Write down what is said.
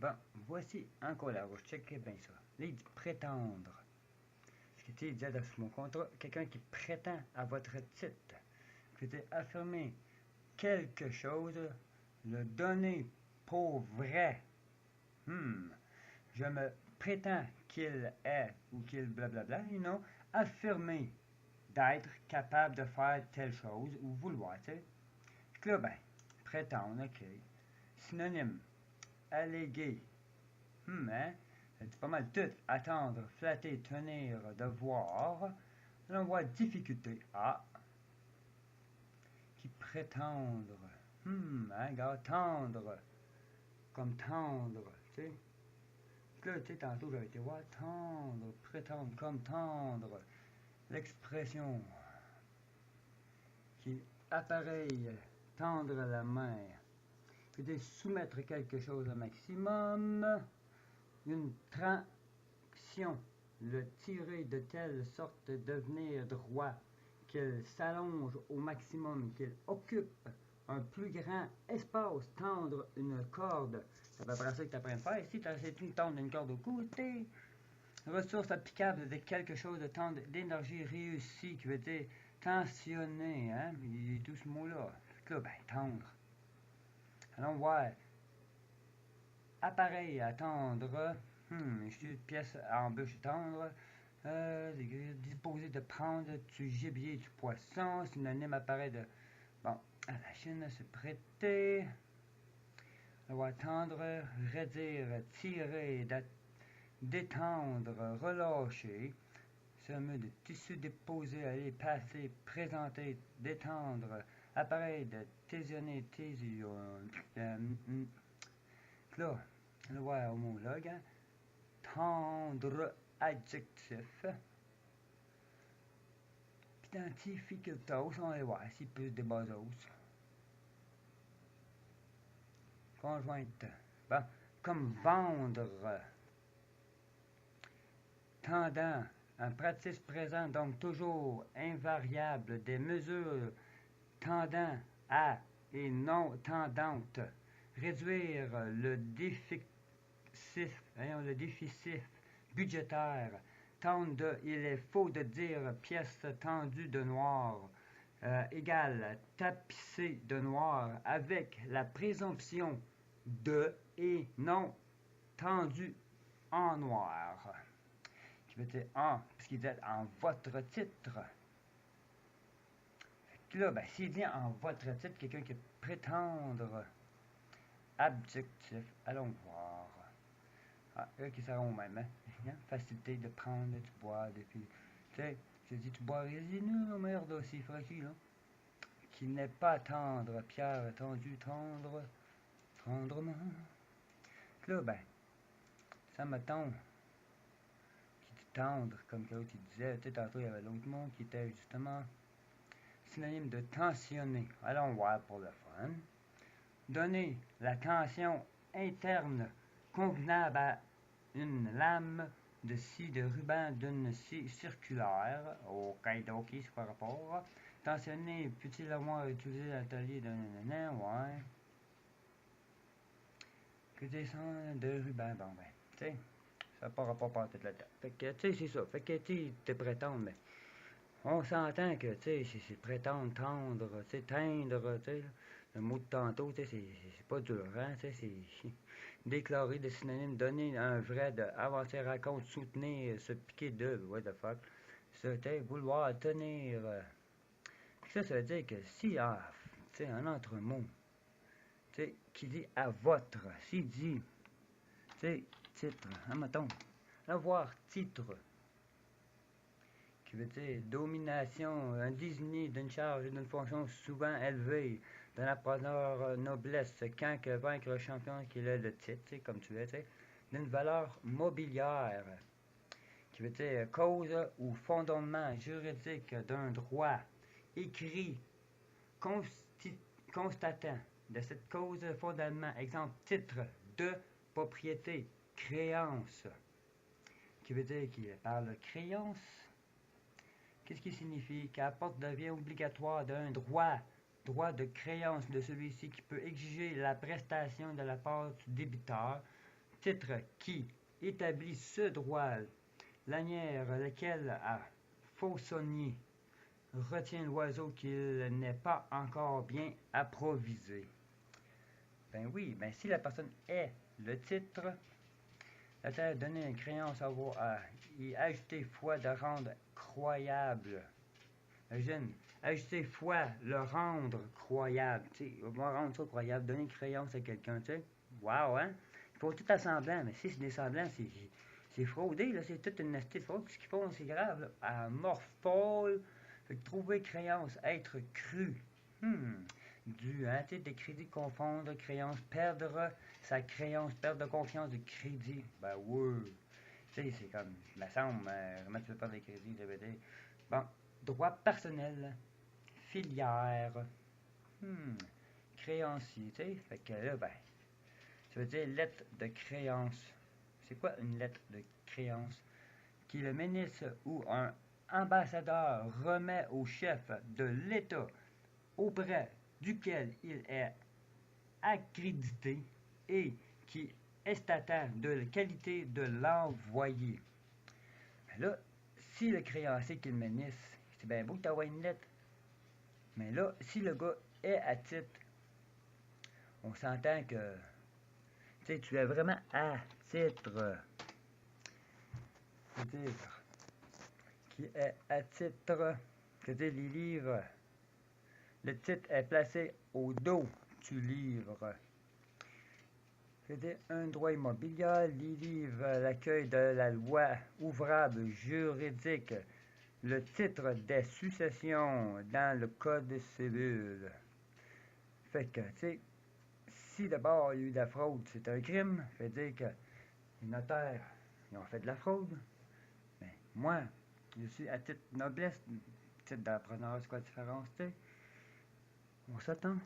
Bon, voici encore la roche. Checkez bien ça. Là, il dit prétendre. Ce qui était dit dans mon contrat, quelqu'un qui prétend à votre titre. Qui était affirmer quelque chose, le donner pour vrai. Je me prétends qu'il est ou qu'il blablabla, affirmer d'être capable de faire telle chose ou vouloir, tu sais. Puis là, ben, prétendre, ok. Synonyme, alléguer, hein? C'est pas mal tout. Attendre, flatter, tenir, devoir. Là, on voit difficulté. Ah. Qui prétendre. Hein, gars, tendre. Comme tendre, tu sais. Là, tu sais, tantôt, j'avais été voir tendre, prétendre, comme tendre. L'expression qui appareille, tendre la main. Puis soumettre quelque chose au maximum. Une traction, le tirer de telle sorte de devenir droit qu'il s'allonge au maximum, qu'il occupe un plus grand espace, tendre une corde. C'est à peu près ça que tu apprends à faire. Ici, tu as essayé de tendre une corde au côté. Ressource applicable de quelque chose de tendre, d'énergie réussie, qui veut dire tensionner, hein? Il y a tout ce mot-là. Là, ben, tendre. Allons voir. Appareil à tendre. Je suis pièce à embûche tendre. Disposer de prendre du gibier, du poisson. Synonyme appareil de. Bon, à la Chine, se prêter. Avoir tendre, raidir, tirer, détendre, relâcher. Somme de tissu déposé, aller, passer, présenter, détendre. Appareil de tésionner, là, on va voir homologue. Hein? Tendre, adjectif. Identificatos, on va voir s'il peut des basos. Conjointe. Bon, comme vendre. Tendant, un pratique présent, donc toujours invariable, des mesures tendant à et non tendantes. Réduire le déficit budgétaire. Tendre de, il est faux de dire pièce tendue de noir égale tapissée de noir avec la présomption de et non tendu en noir. Qui veut dire en, puisqu'il dit en votre titre. Fait que là, ben, s'il dit en votre titre, quelqu'un qui prétendre. Adjectif, allons voir. Ah, eux qui seront au même, hein? Facilité de prendre, tu bois, depuis. Tu sais, je dis, tu bois résineux, merde aussi, fragile, là. Qui n'est pas tendre, pierre tendue, tendre, tendrement. Là, ben, ça me tombe. Qui dit tendre, comme que l'autre il disait, tu sais, tantôt il y avait l'autre mot qui était justement synonyme de tensionner. Allons voir pour le fun. Donner la tension interne convenable à une lame de scie de ruban d'une scie circulaire. Ok, c'est par rapport. Tensionner, peut-il avoir utilisé l'atelier de nanana, ouais. Que descend de ruban, bon ben, tu sais, ça n'a pas rapport par toute la tête. Fait que, tu sais, c'est ça. Fait que, tu sais, prétendre, mais on s'entend que, tu sais, c'est prétendre, tendre, tu sais, teindre, tu sais, le mot de tantôt, tu sais, c'est pas dur, hein, tu sais, c'est déclarer des synonymes, donner un vrai, de avancer, raconte, soutenir, se piquer de, what the fuck, ça, tu sais, vouloir, tenir, ça veut dire que si, tu sais, un autre mot, tu sais, qui dit à votre, s'il dit, tu sais, titre, hein, mettons, avoir titre, qui veut dire domination, un désigné d'une charge et d'une fonction souvent élevée, d'un appreneur noblesse, quand que vaincre le champion qu'il est le titre, comme tu veux, d'une valeur mobilière, qui veut dire cause ou fondement juridique d'un droit écrit constatant de cette cause fondamentalement, exemple, titre de propriété, créance, qui veut dire qu'il parle de créance. Qu'est-ce qui signifie qu'apporte devient obligatoire d'un droit de créance de celui-ci qui peut exiger la prestation de la part du débiteur titre qui établit ce droit, lanière laquelle a faussonnier retient l'oiseau qu'il n'est pas encore bien approvisé. Ben oui, ben si la personne est le titre, la terre donner une créance à y ajouter foi de rendre croyable. Imagine, ajouter foi, le rendre croyable. Tu sais, on va rendre ça croyable, donner une créance à quelqu'un, tu sais. Wow, hein? Il faut tout assemblant, mais si c'est des semblants, c'est fraudé, là, c'est toute une astuce de fraude. Ce qu'ils font, c'est grave, là. Amorphole, fait que trouver créance, être cru. Du, hein, tu sais, des crédits confondre, créance, perdre sa créance, perdre de confiance, de crédit. Ben oui. Tu sais, c'est comme, il me semble, comment tu veux perdre des crédits, répéter. Bon, droit personnel, filière, créancier, tu sais. Fait que là, ben, ça veut dire lettre de créance. C'est quoi une lettre de créance? Qui le ministre ou un ambassadeur remet au chef de l'État auprès duquel il est accrédité et qui est atteint de la qualité de l'envoyé. Là, si le créancier qui le ministre, c'est bien beau que tu envoies une lettre, mais là, si le gars est à titre, on s'entend que tu es vraiment à titre. C'est-à-dire qui est à titre, c'est-à-dire les livres. Le titre est placé au dos du livre. C'est-à-dire un droit immobilier, les livres, l'accueil de la loi ouvrable juridique, le titre des successions dans le code civil. Fait que, tu sais, si d'abord il y a eu de la fraude, c'est un crime, fait dire que les notaires, ils ont fait de la fraude. Mais moi, je suis à titre noblesse, titre d'entrepreneur, c'est quoi la différence, tu sais? On s'attend.